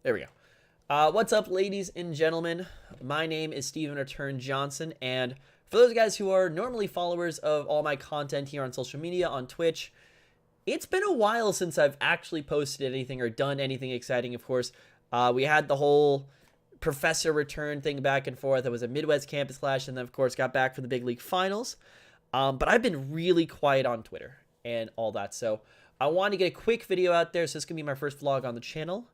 There we go. What's up, ladies and gentlemen? My name is Steven Return Johnson, and for those guys who are normally followers of all my content here on social media, on Twitch, it's been a while since I've actually posted anything or done anything exciting, of course. We had the whole professor return thing back and forth. It was a Midwest Campus Clash, and then, of course, got back for the Big League Finals. But I've been really quiet on Twitter and all that, so I wanted to get a quick video out there, so this is going to be my first vlog on the channel.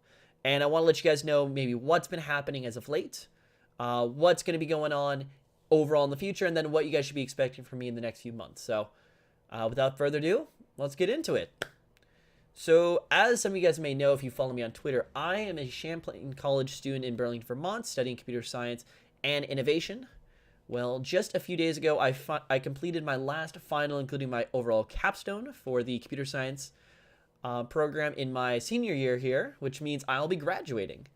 And I want to let you guys know maybe what's been happening as of late, what's going to be going on overall in the future, and then what you guys should be expecting from me in the next few months. So without further ado, let's get into it. So as some of you guys may know if you follow me on Twitter, I am a Champlain College student in Burlington, Vermont, studying computer science and innovation. Well, just a few days ago, I completed my last final, including my overall capstone for the computer science program in my senior year here, which means I'll be graduating.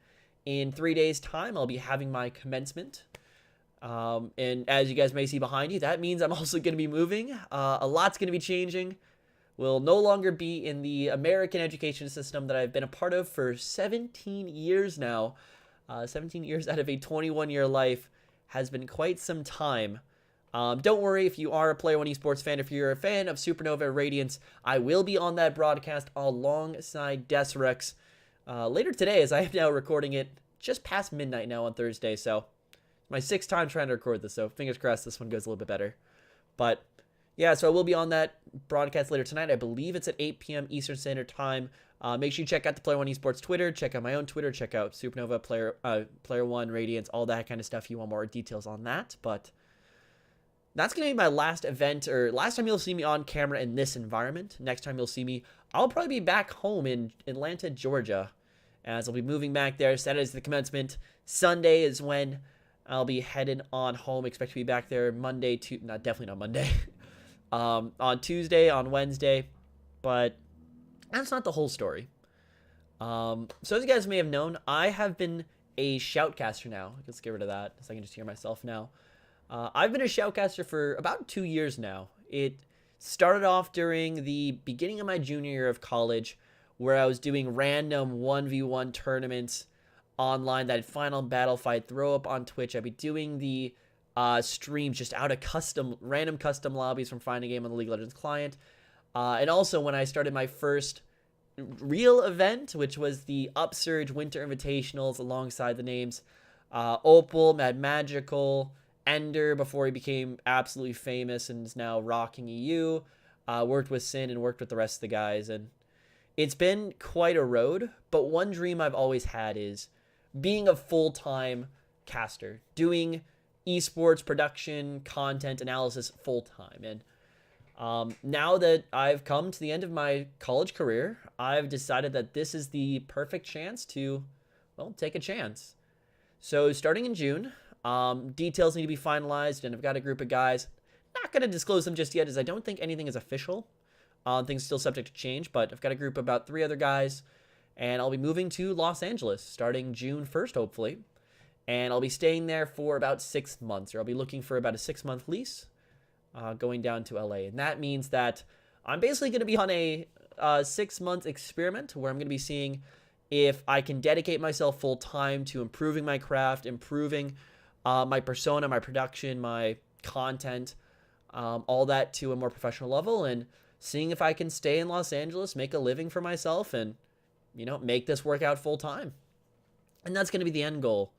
In 3 days' time, I'll be having my commencement. And as you guys may see behind you, that means I'm also going to be moving. A lot's going to be changing. We'll no longer be in the American education system that I've been a part of for 17 years now. 17 years out of a 21-year life has been quite some time. Don't worry if you are a Player One Esports fan. If you're a fan of Supernova Radiance, I will be on that broadcast alongside Desrex later today, as I am now recording it just past midnight now on Thursday. So my 6th time trying to record this, so fingers crossed this one goes a little bit better. But yeah, so I will be on that broadcast later tonight. I believe it's at 8 p.m. Eastern Standard Time. Make sure you check out the Player One Esports Twitter, check out my own Twitter, check out Supernova, Player One, Radiance, all that kind of stuff. You want more details on that, but that's going to be my last event, or last time you'll see me on camera in this environment. Next time you'll see me, I'll probably be back home in Atlanta, Georgia, as I'll be moving back there. Saturday is the commencement. Sunday is when I'll be headed on home. Expect to be back there Monday, definitely not Monday, on Tuesday, on Wednesday, but that's not the whole story. So as you guys may have known, I have been a shoutcaster now. Let's get rid of that, so I can just hear myself now. I've been a shoutcaster for about 2 years now. It started off during the beginning of my junior year of college, where I was doing random 1v1 tournaments online, that final battle fight throw up on Twitch. I'd be doing the streams just out of random custom lobbies from Find a Game on the League of Legends client. And also when I started my first real event, which was the Upsurge Winter Invitationals, alongside the names Opal, Mad Magical, Ender, before he became absolutely famous and is now rocking EU. Worked with Sin and worked with the rest of the guys, and it's been quite a road. But one dream I've always had is being a full-time caster, doing esports production, content analysis full-time. And now that I've come to the end of my college career, I've decided that this is the perfect chance to, well, take a chance. So starting in June, details need to be finalized, and I've got a group of guys. Not going to disclose them just yet, as I don't think anything is official. Things still subject to change, but I've got a group of about 3 other guys, and I'll be moving to Los Angeles starting June 1st, hopefully. And I'll be staying there for about 6 months, or I'll be looking for about a 6-month lease, going down to LA. And that means that I'm basically going to be on a 6-month experiment where I'm going to be seeing if I can dedicate myself full time to improving my craft, improving my persona, my production, my content, all that to a more professional level, and seeing if I can stay in Los Angeles, make a living for myself, and, you know, make this work out full time. And that's going to be the end goal.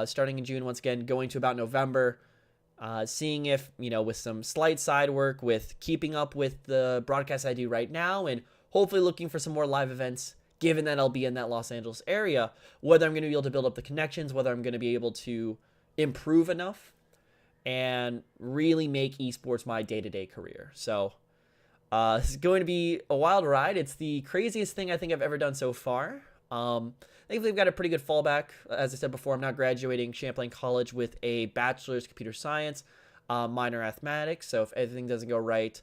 Starting in June, once again, going to about November, seeing if, you know, with some slight side work, with keeping up with the broadcasts I do right now, and hopefully looking for some more live events, given that I'll be in that Los Angeles area, whether I'm going to be able to build up the connections, whether I'm going to be able to improve enough and really make esports my day-to-day career. So this is going to be a wild ride. It's the craziest thing I think I've ever done so far. I think we've got a pretty good fallback. As I said before, I'm now graduating Champlain College with a bachelor's computer science, minor mathematics. So if everything doesn't go right,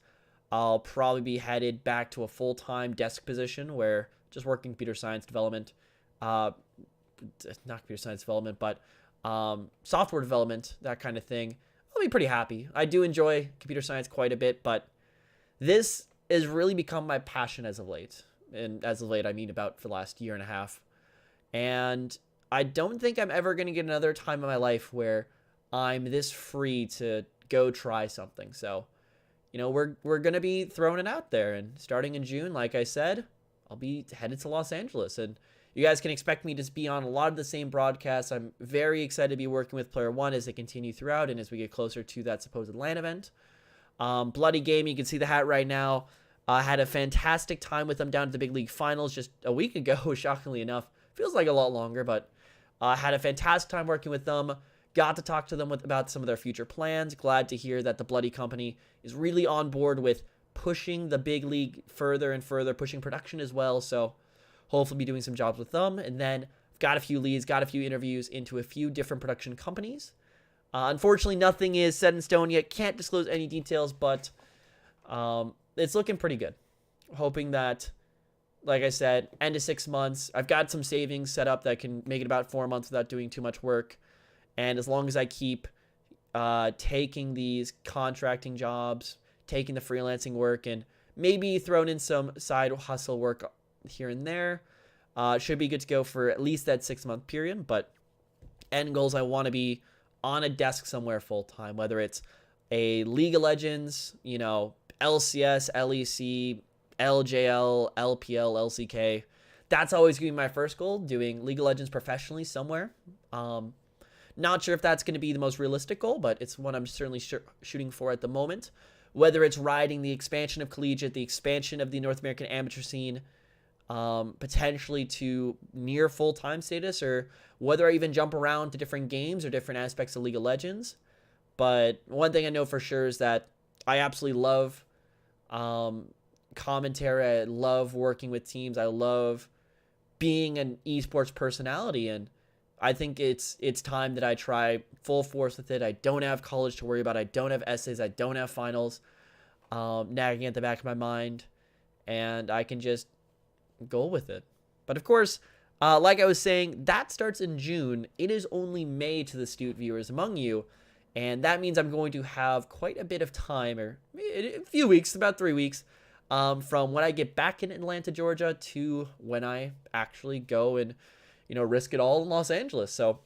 I'll probably be headed back to a full-time desk position where just working computer science development, not computer science development, but software development, that kind of thing. I'll be pretty happy. I do enjoy computer science quite a bit, but this has really become my passion as of late. And as of late, I mean about for the last year and a half. And I don't think I'm ever going to get another time in my life where I'm this free to go try something. So, we're going to be throwing it out there. And starting in June, like I said, I'll be headed to Los Angeles. And you guys can expect me to be on a lot of the same broadcasts. I'm very excited to be working with Player One as they continue throughout and as we get closer to that supposed LAN event. Bloody Game, you can see the hat right now. I had a fantastic time with them down to the Big League Finals just a week ago, shockingly enough. Feels like a lot longer, but I had a fantastic time working with them. Got to talk to them about some of their future plans. Glad to hear that the Bloody Company is really on board with pushing the Big League further and further, pushing production as well. So hopefully be doing some jobs with them. And then got a few leads, got a few interviews into a few different production companies. Unfortunately, nothing is set in stone yet. Can't disclose any details, but it's looking pretty good. Hoping that, like I said, end of 6 months. I've got some savings set up that can make it about 4 months without doing too much work. And as long as I keep taking these contracting jobs, taking the freelancing work, and maybe throwing in some side hustle work here and there, should be good to go for at least that 6 month period. But end goals, I want to be on a desk somewhere full time, whether it's a League of Legends, LCS, LEC, LJL, LPL, LCK. That's always going to be my first goal, doing League of Legends professionally somewhere. Not sure if that's going to be the most realistic goal, but it's one I'm certainly shooting for at the moment. Whether it's riding the expansion of Collegiate, the expansion of the North American amateur scene, potentially to near full-time status, or whether I even jump around to different games or different aspects of League of Legends. But one thing I know for sure is that I absolutely love commentary. I love working with teams. I love being an esports personality, and I think it's time that I try full force with it. I don't have college to worry about. I don't have essays. I don't have finals nagging at the back of my mind, and I can just go with it. But of course, like I was saying, that starts in June. It is only May to the astute viewers among you, and that means I'm going to have quite a bit of time, or a few weeks, about 3 weeks, from when I get back in Atlanta, Georgia, to when I actually go and risk it all in Los Angeles. So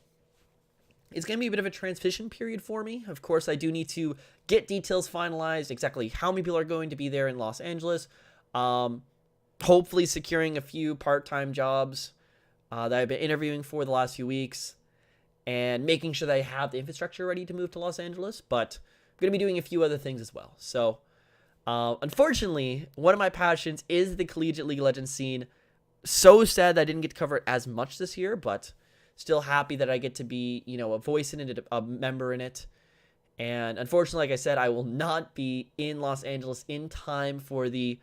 it's going to be a bit of a transition period for me. Of course, I do need to get details finalized, exactly how many people are going to be there in Los Angeles. Hopefully securing a few part-time jobs that I've been interviewing for the last few weeks, and making sure that I have the infrastructure ready to move to Los Angeles. But I'm going to be doing a few other things as well. So unfortunately, one of my passions is the collegiate League of Legends scene. So sad that I didn't get to cover it as much this year, but still happy that I get to be, a voice in it, a member in it. And unfortunately, like I said, I will not be in Los Angeles in time for the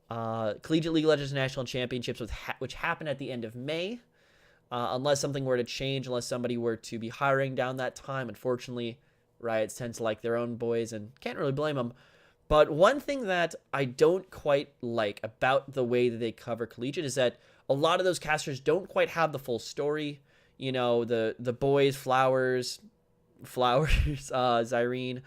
Collegiate League of Legends National Championships, which happen at the end of May, unless something were to change, unless somebody were to be hiring down that time. Unfortunately, Riots tend to like their own boys, and can't really blame them. But one thing that I don't quite like about the way that they cover Collegiate is that a lot of those casters don't quite have the full story. The boys, Flowers, Zyrene,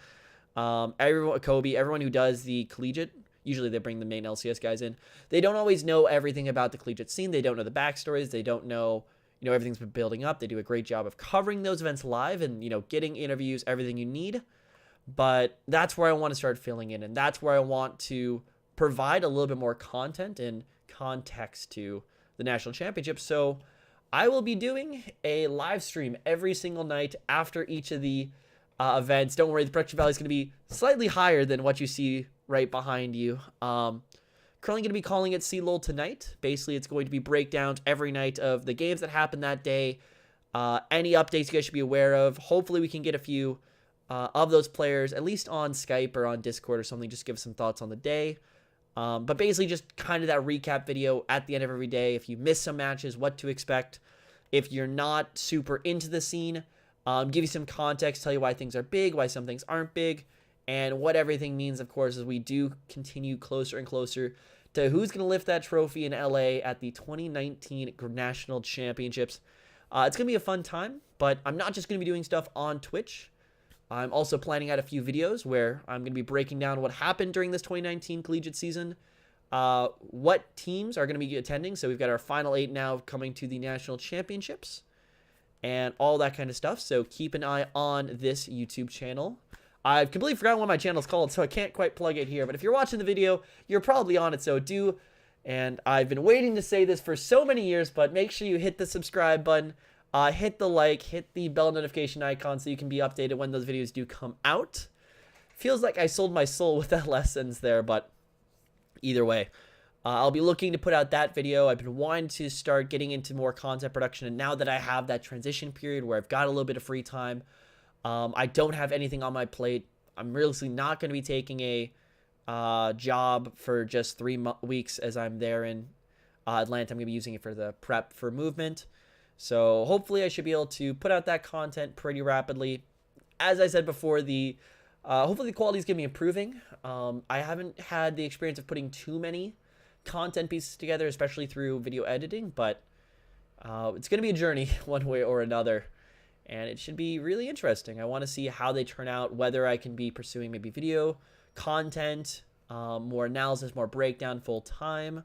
everyone, Kobe, everyone who does the Collegiate, usually they bring the main LCS guys in. They don't always know everything about the Collegiate scene. They don't know the backstories. They don't know, everything's been building up. They do a great job of covering those events live and, getting interviews, everything you need. But that's where I want to start filling in, and that's where I want to provide a little bit more content and context to the National Championship. So I will be doing a live stream every single night after each of the events. Don't worry, the production value is going to be slightly higher than what you see right behind you. Currently going to be calling it CLOL tonight. Basically, it's going to be breakdowns every night of the games that happened that day. Any updates you guys should be aware of. Hopefully, we can get a few of those players, at least on Skype or on Discord or something, just give some thoughts on the day. But basically just kind of that recap video at the end of every day. If you miss some matches, what to expect. If you're not super into the scene, give you some context, tell you why things are big, why some things aren't big, and what everything means, of course, as we do continue closer and closer to who's going to lift that trophy in LA at the 2019 National Championships. It's going to be a fun time, but I'm not just going to be doing stuff on Twitch. I'm also planning out a few videos where I'm going to be breaking down what happened during this 2019 collegiate season, what teams are going to be attending. So we've got our final 8 now coming to the national championships and all that kind of stuff. So keep an eye on this YouTube channel. I've completely forgotten what my channel is called, so I can't quite plug it here. But if you're watching the video, you're probably on it, so do. And I've been waiting to say this for so many years, but make sure you hit the subscribe button, hit the like, hit the bell notification icon so you can be updated when those videos do come out. Feels like I sold my soul with that lessons there, but either way. I'll be looking to put out that video. I've been wanting to start getting into more content production, and now that I have that transition period where I've got a little bit of free time, I don't have anything on my plate. I'm really not going to be taking a job for just 3 weeks as I'm there in Atlanta. I'm going to be using it for the prep for movement. So hopefully I should be able to put out that content pretty rapidly. As I said before, hopefully the quality is going to be improving. I haven't had the experience of putting too many content pieces together, especially through video editing, but it's going to be a journey one way or another. And it should be really interesting. I want to see how they turn out, whether I can be pursuing maybe video content, more analysis, more breakdown full time.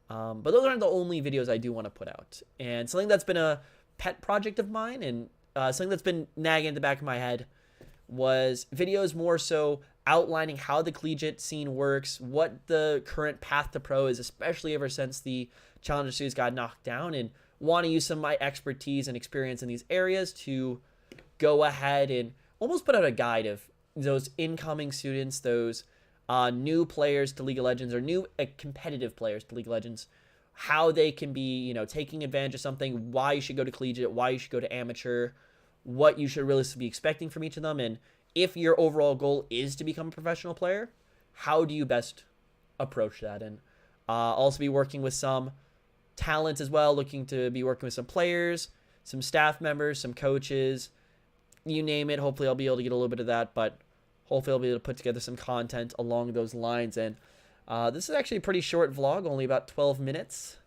But those aren't the only videos I do want to put out. And something that's been a pet project of mine and something that's been nagging in the back of my head was videos more so outlining how the collegiate scene works, what the current path to pro is, especially ever since the Challenger Series got knocked down, and want to use some of my expertise and experience in these areas to go ahead and almost put out a guide of those incoming students, those new players to League of Legends, or new competitive players to League of Legends, how they can be, taking advantage of something, why you should go to collegiate, why you should go to amateur, what you should really be expecting from each of them, and if your overall goal is to become a professional player, how do you best approach that? And also be working with some talents as well, looking to be working with some players, some staff members, some coaches, you name it. Hopefully I'll be able to get a little bit of that, but hopefully I'll be able to put together some content along those lines. And this is actually a pretty short vlog, only about 12 minutes.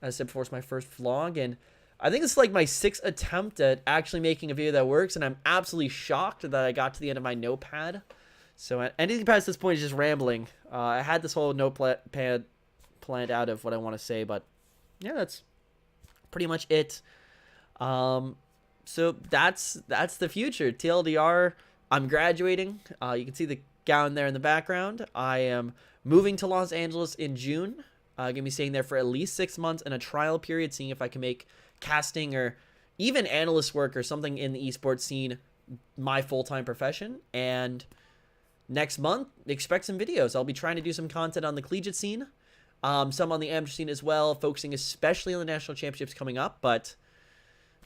As I said before, it's my first vlog, and I think it's like my 6th attempt at actually making a video that works, and I'm absolutely shocked that I got to the end of my notepad. So anything past this point is just rambling. I had this whole notepad planned out of what I want to say, but yeah, that's pretty much it. So that's the future. TLDR, I'm graduating. You can see the gown there in the background. I am moving to Los Angeles in June. Going to be staying there for at least 6 months in a trial period, seeing if I can make casting or even analyst work or something in the esports scene my full-time profession. And next month, expect some videos. I'll be trying to do some content on the collegiate scene, some on the amateur scene as well, focusing especially on the national championships coming up. But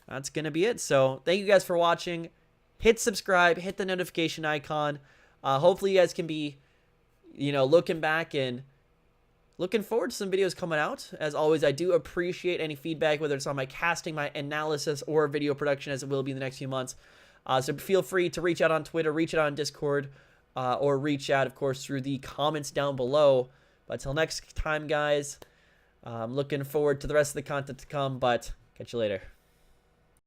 that's going to be it. So thank you guys for watching. Hit subscribe, hit the notification icon. Hopefully you guys can be, looking back and looking forward to some videos coming out. As always, I do appreciate any feedback, whether it's on my casting, my analysis, or video production, as it will be in the next few months. So feel free to reach out on Twitter, reach out on Discord, or reach out, of course, through the comments down below. But until next time, guys, I'm looking forward to the rest of the content to come, but catch you later.